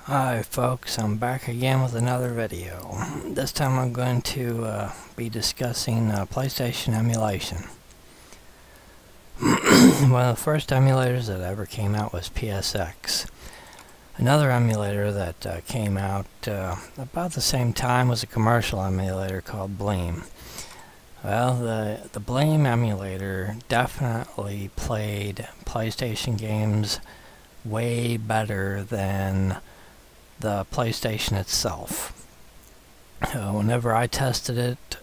Hi folks, I'm back again with another video. This time I'm going to be discussing PlayStation emulation. One of the first emulators that ever came out was PSX. Another emulator that came out about the same time was a commercial emulator called Bleem. Well, the Bleem emulator definitely played PlayStation games way better than the PlayStation itself. Whenever I tested it,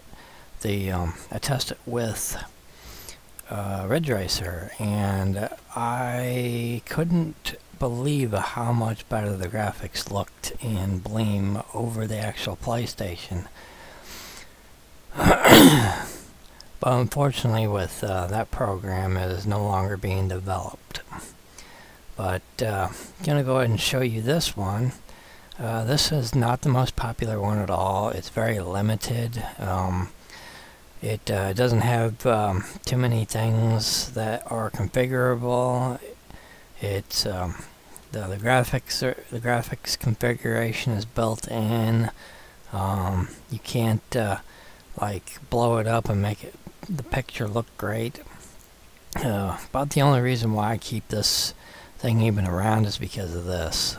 I tested it with Ridge Racer, and I couldn't believe how much better the graphics looked in Bleem over the actual PlayStation. But unfortunately, with that program, it is no longer being developed. But I'm going to go ahead and show you this one. This is not the most popular one at all. It's very limited. It doesn't have too many things that are configurable. It's the graphics configuration is built in. You can't like blow it up and make the picture look great. About the only reason why I keep this thing even around is because of this.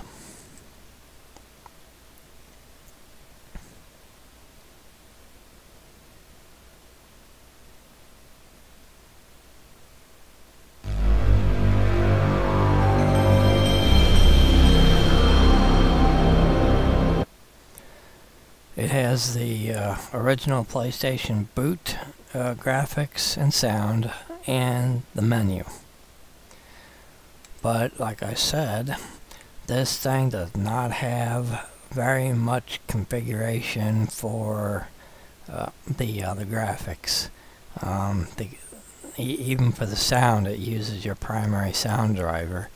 It has the original PlayStation boot graphics and sound and the menu. But like I said, this thing does not have very much configuration for the graphics. Even for the sound, it uses your primary sound driver.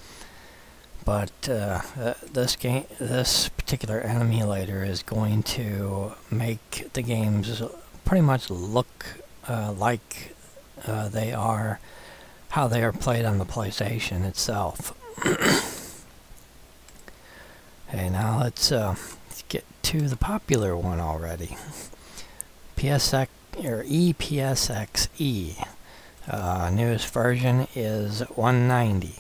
But this particular emulator is going to make the games pretty much look like they are how they are played on the PlayStation itself. Okay, now let's get to the popular one already. PSX or EPSXE. Newest version is 190.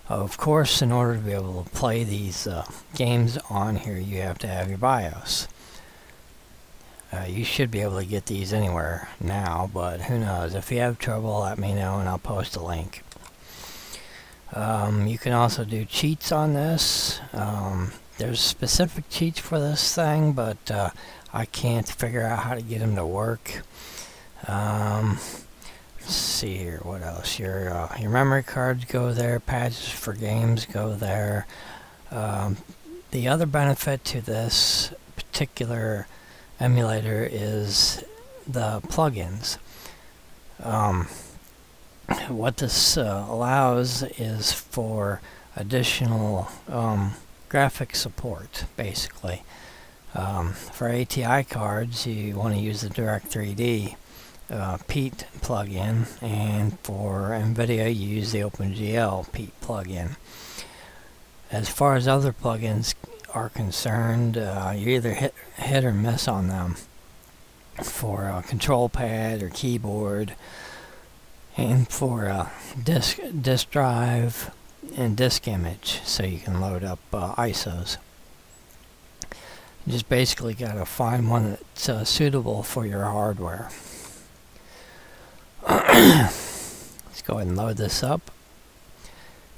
Of course, in order to be able to play these games on here, you have to have your BIOS. You should be able to get these anywhere now, but who knows? If you have trouble, let me know and I'll post a link. You can also do cheats on this. There's specific cheats for this thing, but I can't figure out how to get them to work. Let's see here, what else? Your memory cards go there, patches for games go there. The other benefit to this particular emulator is the plugins. What this allows is for additional graphic support, basically. For ATI cards, you want to use the Direct3D Pete plugin, and for NVIDIA you use the OpenGL Pete plugin. As far as other plugins are concerned, you either hit or miss on them. For a control pad or keyboard, and for disk drive and disk image, so you can load up ISOs. You just basically got to find one that's suitable for your hardware. Let's go ahead and load this up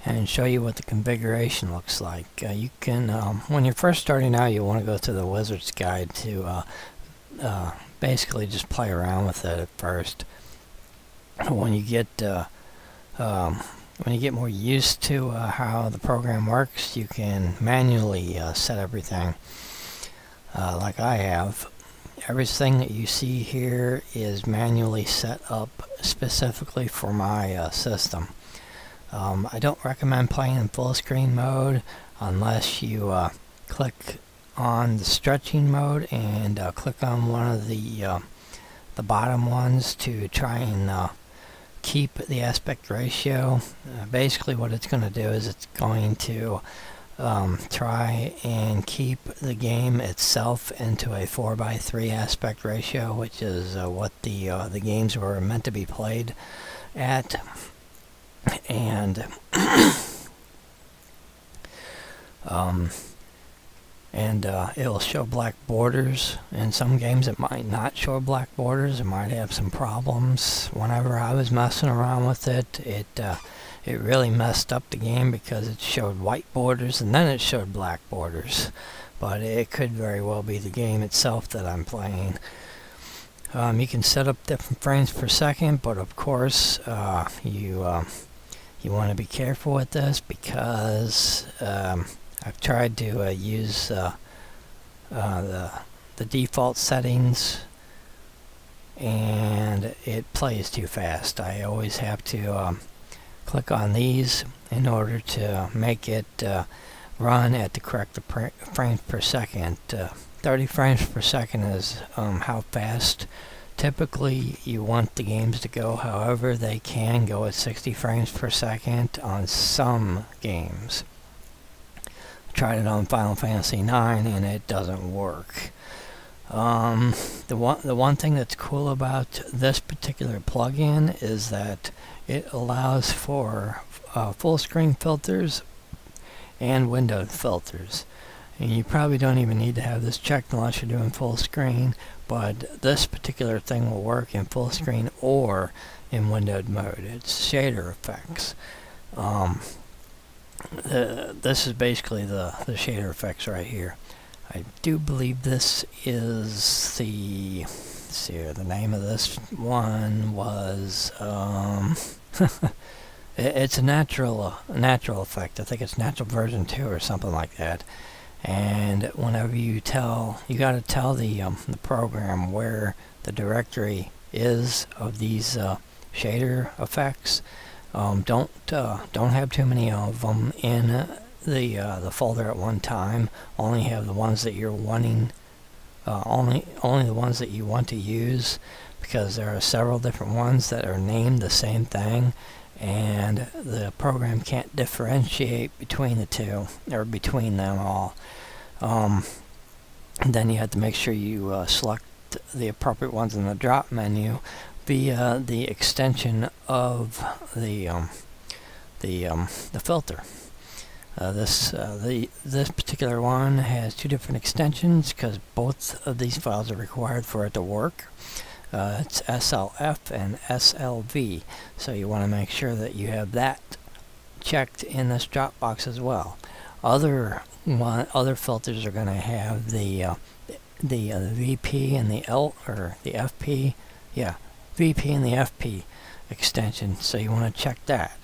and show you what the configuration looks like. You can, when you're first starting out, you want to go through the wizard's guide to basically just play around with it at first. When you get more used to how the program works, you can manually set everything like I have. Everything that you see here is manually set up specifically for my system. I don't recommend playing in full screen mode unless you click on the stretching mode and click on one of the bottom ones to try and keep the aspect ratio. Basically what it's going to do is it's going to try and keep the game itself into a 4:3 aspect ratio, which is what the games were meant to be played at. And it'll show black borders. In some games it might not show black borders. It might have some problems. Whenever I was messing around with it, it really messed up the game because it showed white borders and then it showed black borders. But it could very well be the game itself that I'm playing. You can set up different frames per second, but of course you want to be careful with this because I've tried to use the default settings and it plays too fast. I always have to click on these in order to make it run at the correct frames per second. 30 frames per second is how fast typically you want the games to go. However, they can go at 60 frames per second on some games. I tried it on Final Fantasy IX and it doesn't work. The one thing that's cool about this particular plugin is that it allows for full screen filters and windowed filters. And you probably don't even need to have this checked unless you're doing full screen, but this particular thing will work in full screen or in windowed mode. It's shader effects. This is basically the shader effects right here. I do believe this is the, let's see here, the name of this one was it's a natural effect. I think it's natural version 2 or something like that. And whenever you gotta tell the program where the directory is of these shader effects. Don't have too many of them in the folder at one time. Only have the ones that you're wanting. Only the ones that you want to use, because there are several different ones that are named the same thing, and the program can't differentiate between the two or between them all. Then you have to make sure you select the appropriate ones in the drop menu via the extension of the filter. This particular one has two different extensions because both of these files are required for it to work. It's SLF and SLV, so you want to make sure that you have that checked in this drop box as well. Other filters are going to have the VP and the FP, yeah, VP and the FP extension, so you want to check that.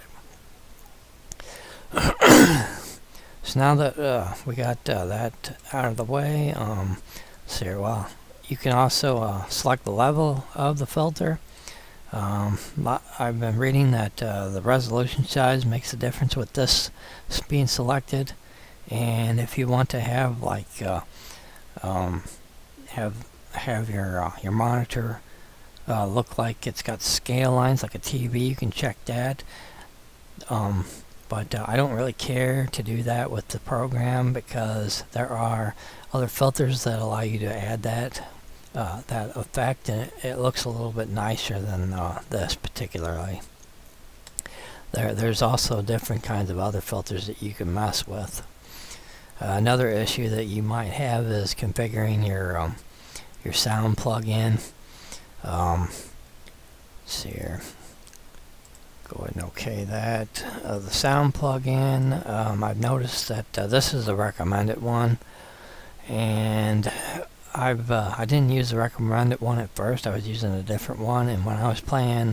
So now that we got that out of the way, so well, you can also select the level of the filter. I've been reading that the resolution size makes a difference with this being selected, and if you want to have like have your monitor look like it's got scale lines like a TV, you can check that. But I don't really care to do that with the program because there are other filters that allow you to add that effect, and it looks a little bit nicer than this particularly. There's also different kinds of other filters that you can mess with. Another issue that you might have is configuring your sound plug-in. Let's see here. Go ahead and OK that. The sound plug-in, I've noticed that this is the recommended one, and I didn't use the recommended one at first. I was using a different one, and when I was playing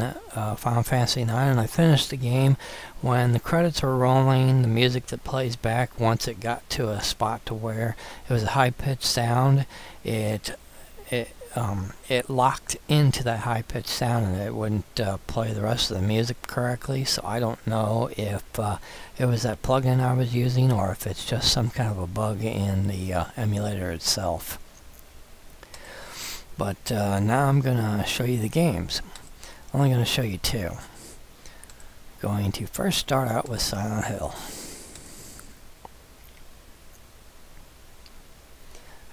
Final Fantasy IX and I finished the game, when the credits were rolling, the music that plays back, once it got to a spot to where it was a high-pitched sound, it locked into that high-pitched sound and it wouldn't play the rest of the music correctly. So I don't know if it was that plugin I was using or if it's just some kind of a bug in the emulator itself. But now I'm going to show you the games. I'm only going to show you two. Going to first start out with Silent Hill.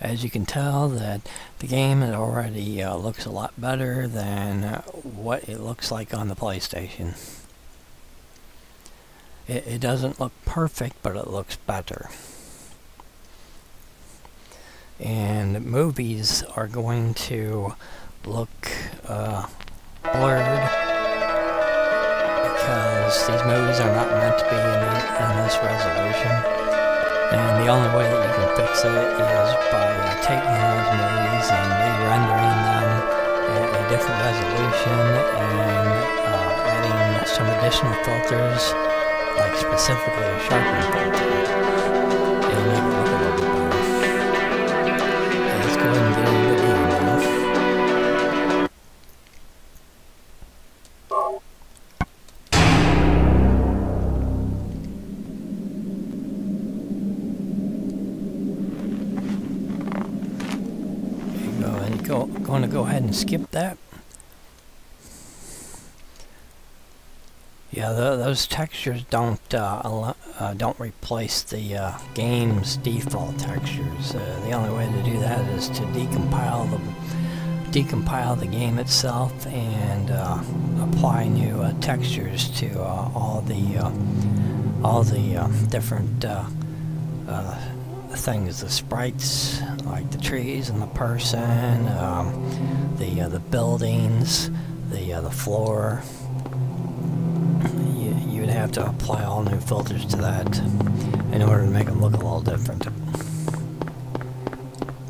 as you can tell, that the game already looks a lot better than what it looks like on the PlayStation. It doesn't look perfect, but it looks better. And movies are going to look blurred, because these movies are not meant to be in this resolution. And the only way that you can fix it is by taking those movies and re-rendering them at a different resolution and adding some additional filters, like specifically a sharpening filter. It'll make it look a little bit better. Okay, let's go ahead and get into the game now. Going to go ahead and skip that. Yeah, those textures don't replace the game's default textures. The only way to do that is to decompile the game itself and apply new textures to all the different things, the sprites, like the trees and the person, the buildings, the floor. You would have to apply all new filters to that in order to make them look a little different.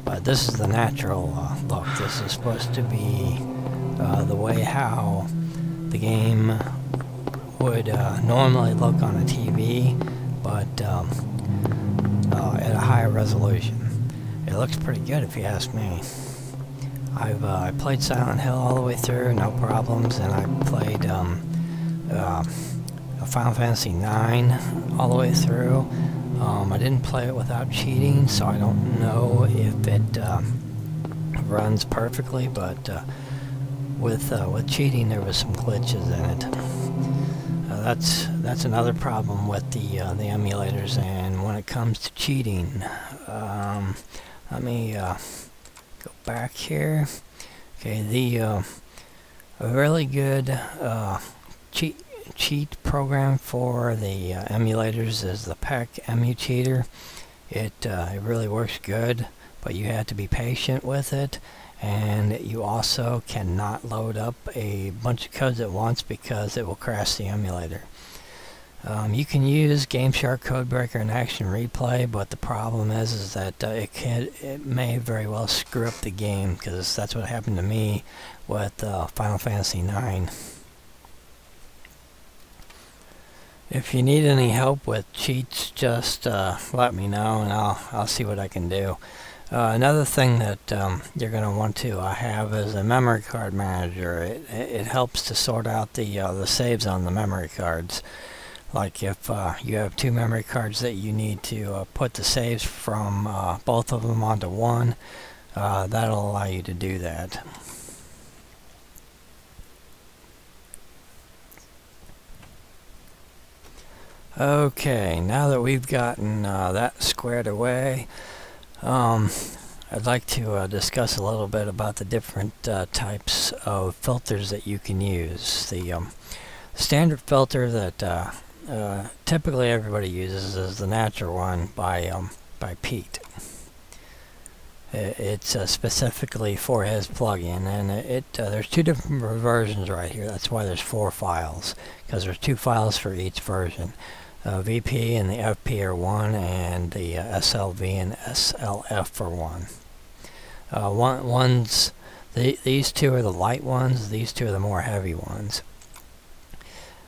But this is the natural look. This is supposed to be the way how the game would normally look on a TV, but at a higher resolution. It looks pretty good if you ask me. I played Silent Hill all the way through, no problems, and I played Final Fantasy IX all the way through. I didn't play it without cheating, so I don't know if it runs perfectly, but with cheating there was some glitches in it. That's another problem with the emulators, and when it comes to cheating, let me go back here. Okay, a really good cheat program for the emulators is the PSX Emulator. It really works good, but you have to be patient with it. And you also cannot load up a bunch of codes at once because it will crash the emulator. You can use GameShark, Codebreaker, and Action Replay, but the problem is that it may very well screw up the game, because that's what happened to me with Final Fantasy IX. If you need any help with cheats, just let me know, and I'll see what I can do. Another thing that you're going to want to have is a memory card manager. It helps to sort out the saves on the memory cards. Like if you have two memory cards that you need to put the saves from both of them onto one, that'll allow you to do that. Okay, now that we've gotten that squared away, I'd like to discuss a little bit about the different types of filters that you can use. The standard filter that typically everybody uses is the natural one by Pete. It's specifically for his plugin, and there's two different versions right here. That's why there's 4 files, because there's 2 files for each version. VP and the FP are 1, and the SLV and SLF are 1. These 2 are the light ones, these 2 are the more heavy ones.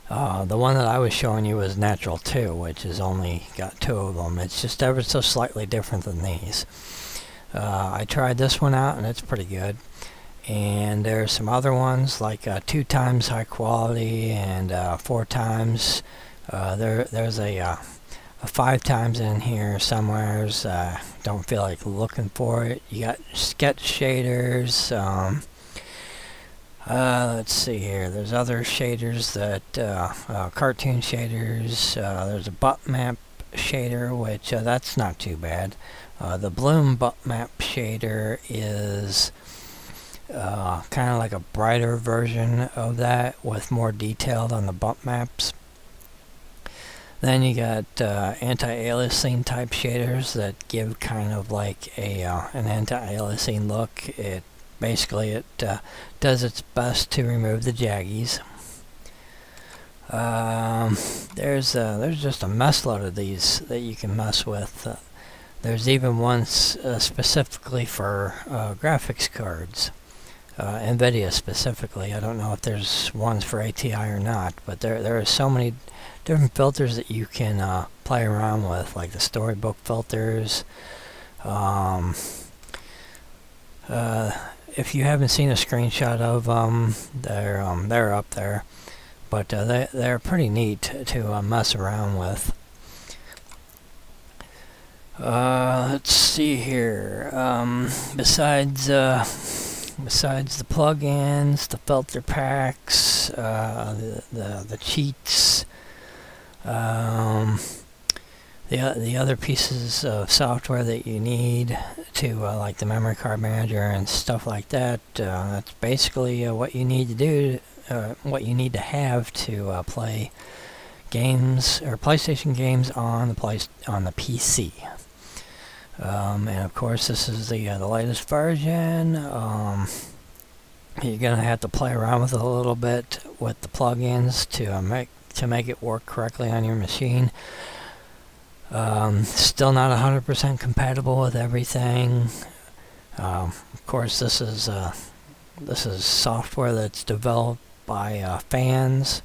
The one that I was showing you was Natural 2, which has only got 2 of them. It's just ever so slightly different than these. I tried this one out and it's pretty good. And there's some other ones like 2 times high quality and 4 times. There's a 5 times in here somewheres. Don't feel like looking for it. You got sketch shaders. Let's see here. There's other shaders that cartoon shaders. There's a butt map shader, which that's not too bad. The bloom bump map shader is kind of like a brighter version of that, with more detailed on the bump maps. Then you got anti-aliasing type shaders that give kind of like a an anti-aliasing look. It basically does its best to remove the jaggies. There's just a mess load of these that you can mess with. There's even ones specifically for graphics cards. NVIDIA specifically. I don't know if there's ones for ATI or not, but there are so many different filters that you can play around with, like the storybook filters. If you haven't seen a screenshot of them, they're up there, but they're pretty neat to mess around with. Let's see here. Besides the plugins, the filter packs, the cheats, the other pieces of software that you need to like the memory card manager and stuff like that, that's basically what you need to do, what you need to have to play games or PlayStation games on the PC. And of course, this is the latest version. You're gonna have to play around with it a little bit with the plugins to make it work correctly on your machine. Still not 100% compatible with everything. Of course, this is software that's developed by fans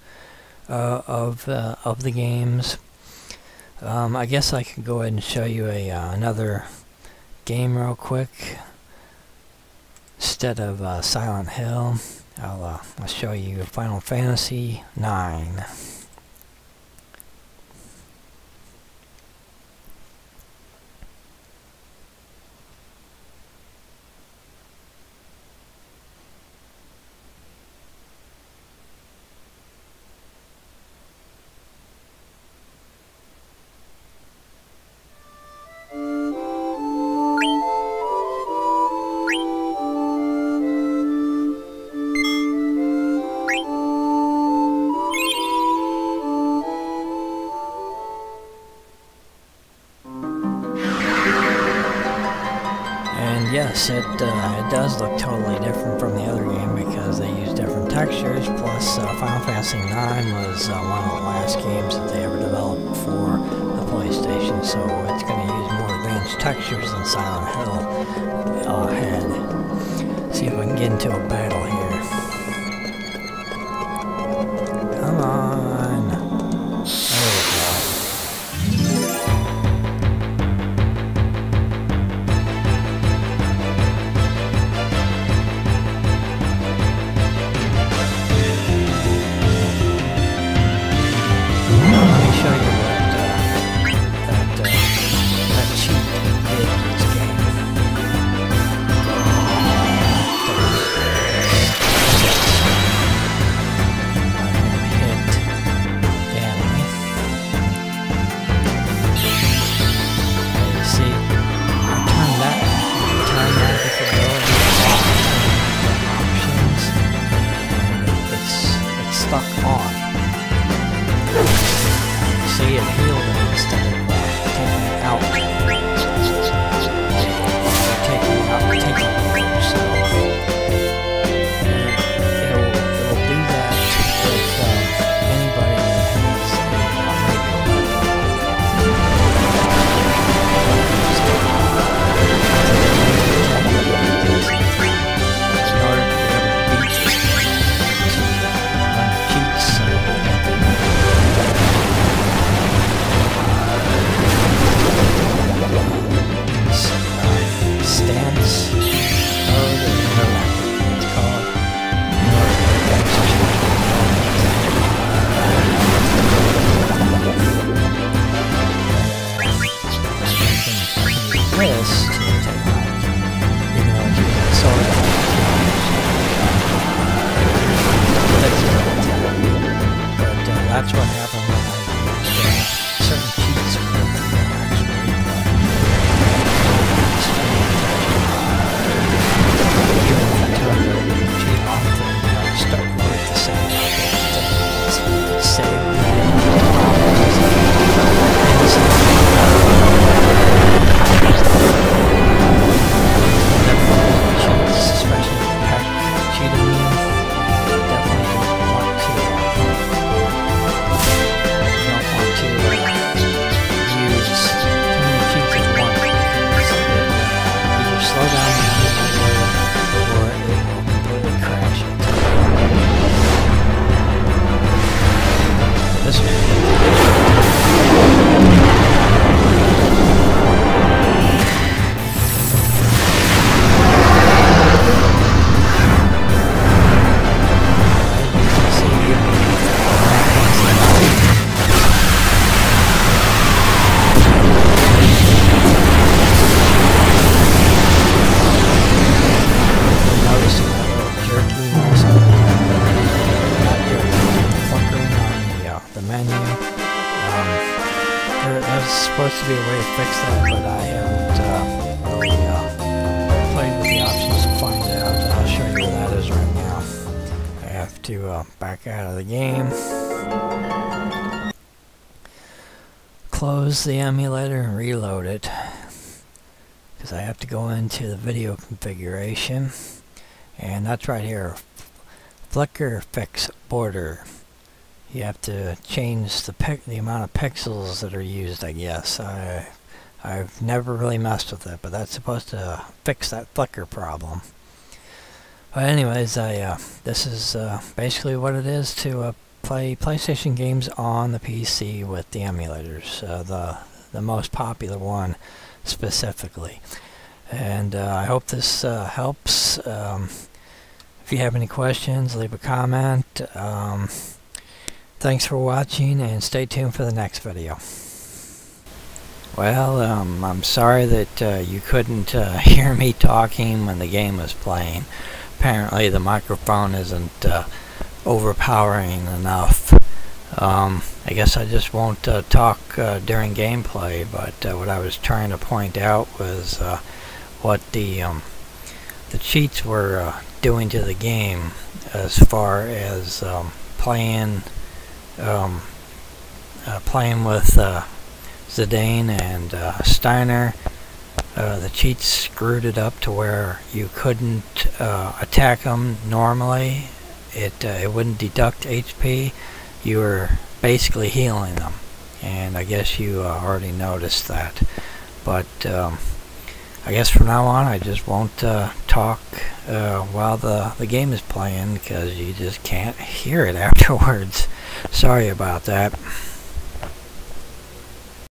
of the games. I guess I could go ahead and show you another game real quick. Instead of Silent Hill, I'll show you Final Fantasy IX. Yes, it does look totally different from the other game because they use different textures, plus Final Fantasy IX was one of the last games that they ever developed for the PlayStation, so it's going to use more advanced textures than Silent Hill had. See if I can get into a battle here. Come on! There we go. See, it healed him instead of taking it out. Taking it out, taking it out. So it will do that with anybody that has a in order to be able to beat this cheats. Stance mode, or whatever it's called. This to take out, even though it's sort of but that's what happened when I used certain cheats. supposed to be a way to fix that, but I haven't really played with the options to find out. I'll show you where that is right now. I have to back out of the game, close the emulator and reload it, because I have to go into the video configuration, and that's right here, flicker fix border. You have to change the amount of pixels that are used, I guess. I've never really messed with it, but that's supposed to fix that flicker problem. But anyways, this is basically what it is to play PlayStation games on the PC with the emulators, the most popular one specifically. And I hope this helps. If you have any questions, leave a comment. Thanks for watching, and stay tuned for the next video. Well, I'm sorry that you couldn't hear me talking when the game was playing. Apparently the microphone isn't overpowering enough. I guess I just won't talk during gameplay, but what I was trying to point out was what the cheats were doing to the game as far as playing with Zidane and Steiner. The cheats screwed it up to where you couldn't attack them normally. It wouldn't deduct HP. You were basically healing them, and I guess you already noticed that. But I guess from now on I just won't talk while the game is playing, because you just can't hear it afterwards. Sorry about that.